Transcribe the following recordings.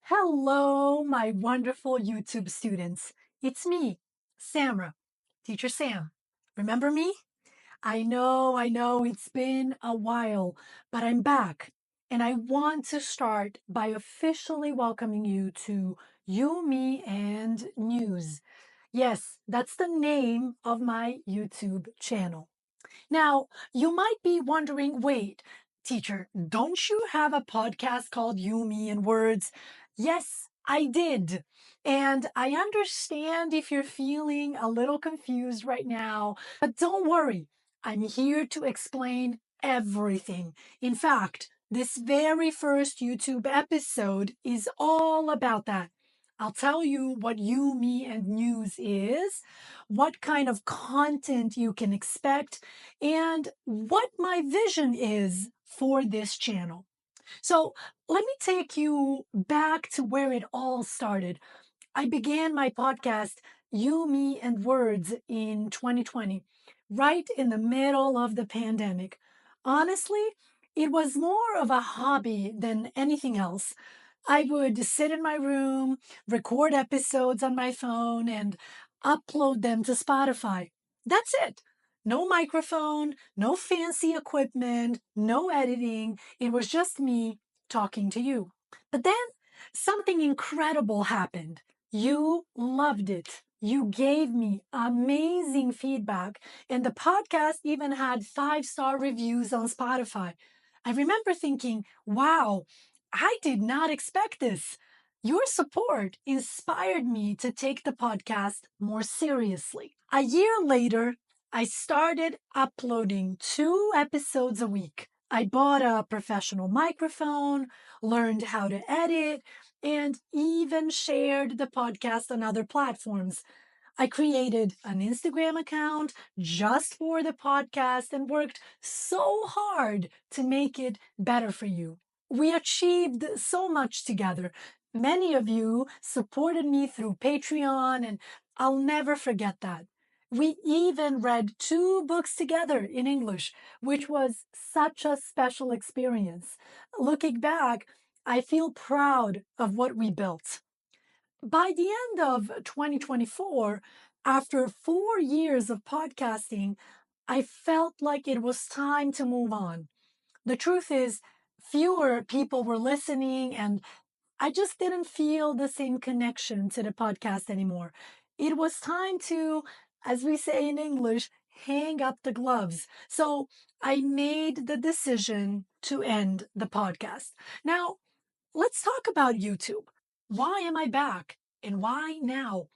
Hello, my wonderful YouTube students. It's me, Samra, Teacher Sam. Remember me? I know, it's been a while, but I'm back. And I want to start by officially welcoming you to You, Me, and News. Yes, that's the name of my YouTube channel. Now, you might be wondering, wait, teacher, don't you have a podcast called You, Me, and Words? Yes, I did. And I understand if you're feeling a little confused right now, but don't worry. I'm here to explain everything. In fact, this very first YouTube episode is all about that. I'll tell you what You, Me, and News is, what kind of content you can expect, and what my vision is for this channel. So let me take you back to where it all started. I began my podcast, You, Me, and Words, in 2020, right in the middle of the pandemic. Honestly, it was more of a hobby than anything else. I would sit in my room, record episodes on my phone, and upload them to Spotify. That's it. No microphone, no fancy equipment, no editing. It was just me talking to you. But then something incredible happened. You loved it. You gave me amazing feedback, and the podcast even had 5-star reviews on Spotify. I remember thinking, wow, I did not expect this. Your support inspired me to take the podcast more seriously. A year later, I started uploading 2 episodes a week. I bought a professional microphone, learned how to edit, and even shared the podcast on other platforms. I created an Instagram account just for the podcast and worked so hard to make it better for you. We achieved so much together. Many of you supported me through Patreon, and I'll never forget that. We even read 2 books together in English, which was such a special experience. Looking back, I feel proud of what we built. By the end of 2024, after 4 years of podcasting, I felt like it was time to move on. The truth is, fewer people were listening, and I just didn't feel the same connection to the podcast anymore. It was time to, as we say in English, hang up the gloves. So I made the decision to end the podcast. Now, let's talk about YouTube. Why am I back? And why now?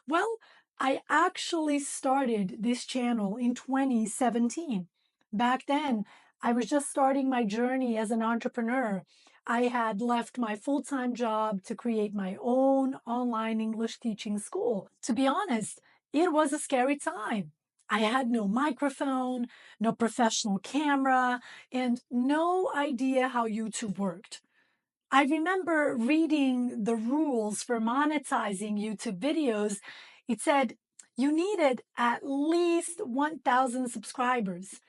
Well, I actually started this channel in 2017. Back then, I was just starting my journey as an entrepreneur. I had left my full time job to create my own online English teaching school. To be honest, it was a scary time. I had no microphone, no professional camera, and no idea how YouTube worked. I remember reading the rules for monetizing YouTube videos. It said you needed at least 1,000 subscribers.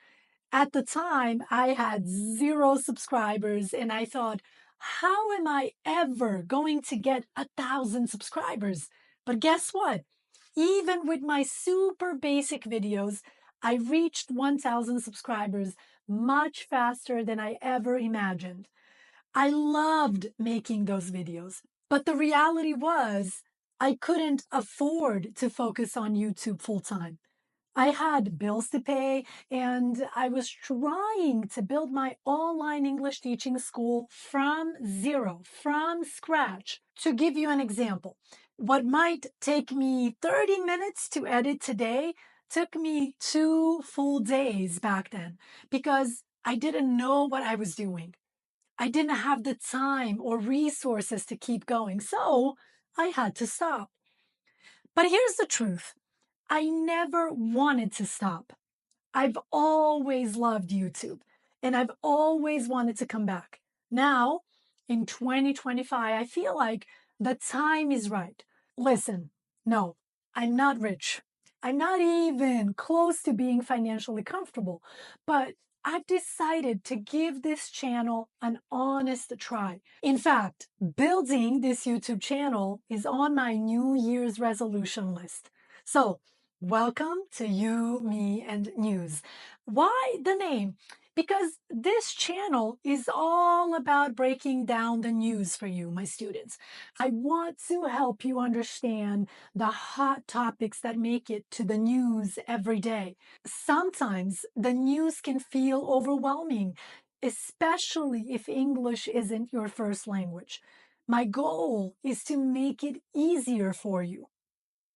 At the time, I had 0 subscribers, and I thought, how am I ever going to get 1,000 subscribers? But guess what? Even with my super basic videos, I reached 1,000 subscribers much faster than I ever imagined. I loved making those videos, but the reality was I couldn't afford to focus on YouTube full time. I had bills to pay, and I was trying to build my online English teaching school from zero, from scratch. To give you an example, what might take me 30 minutes to edit today took me 2 full days back then because I didn't know what I was doing. I didn't have the time or resources to keep going, so I had to stop. But here's the truth. I never wanted to stop. I've always loved YouTube, and I've always wanted to come back. Now, in 2025, I feel like the time is right. Listen, no, I'm not rich. I'm not even close to being financially comfortable, but I've decided to give this channel an honest try. In fact, building this YouTube channel is on my New Year's resolution list. So, welcome to You, Me, and News. Why the name? Because this channel is all about breaking down the news for you, my students. I want to help you understand the hot topics that make it to the news every day. Sometimes the news can feel overwhelming, especially if English isn't your first language. My goal is to make it easier for you.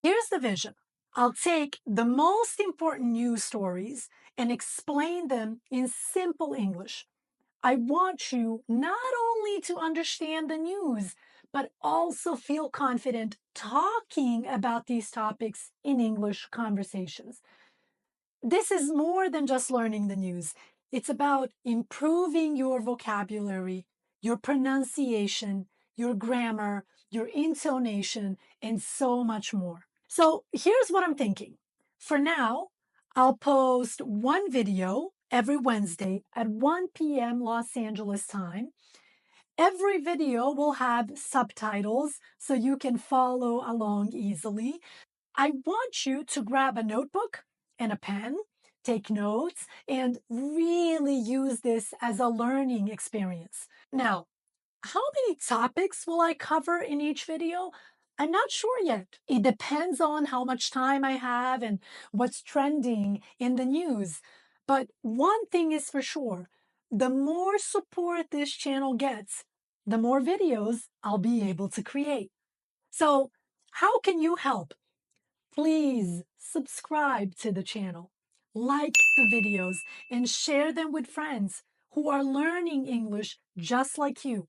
Here's the vision. I'll take the most important news stories and explain them in simple English. I want you not only to understand the news, but also feel confident talking about these topics in English conversations. This is more than just learning the news. It's about improving your vocabulary, your pronunciation, your grammar, your intonation, and so much more. So here's what I'm thinking. For now, I'll post one video every Wednesday at 1 p.m. Los Angeles time. Every video will have subtitles so you can follow along easily. I want you to grab a notebook and a pen, take notes, and really use this as a learning experience. Now, how many topics will I cover in each video? I'm not sure yet. It depends on how much time I have and what's trending in the news. But one thing is for sure, the more support this channel gets, the more videos I'll be able to create. So, how can you help? Please subscribe to the channel, like the videos, and share them with friends who are learning English just like you.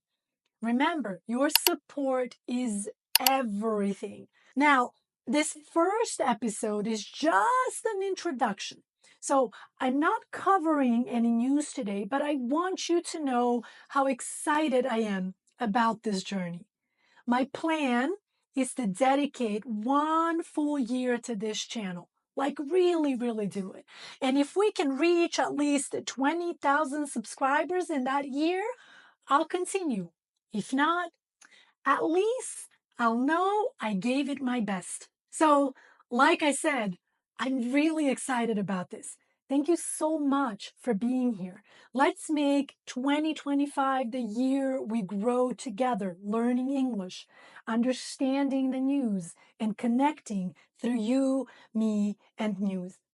Remember, your support is everything. Now, this first episode is just an introduction. So, I'm not covering any news today, but I want you to know how excited I am about this journey. My plan is to dedicate one full year to this channel. Like, really, really do it. And if we can reach at least 20,000 subscribers in that year, I'll continue. If not, at least I'll know I gave it my best. So, like I said, I'm really excited about this. Thank you so much for being here. Let's make 2025 the year we grow together, learning English, understanding the news, and connecting through you, me, and news.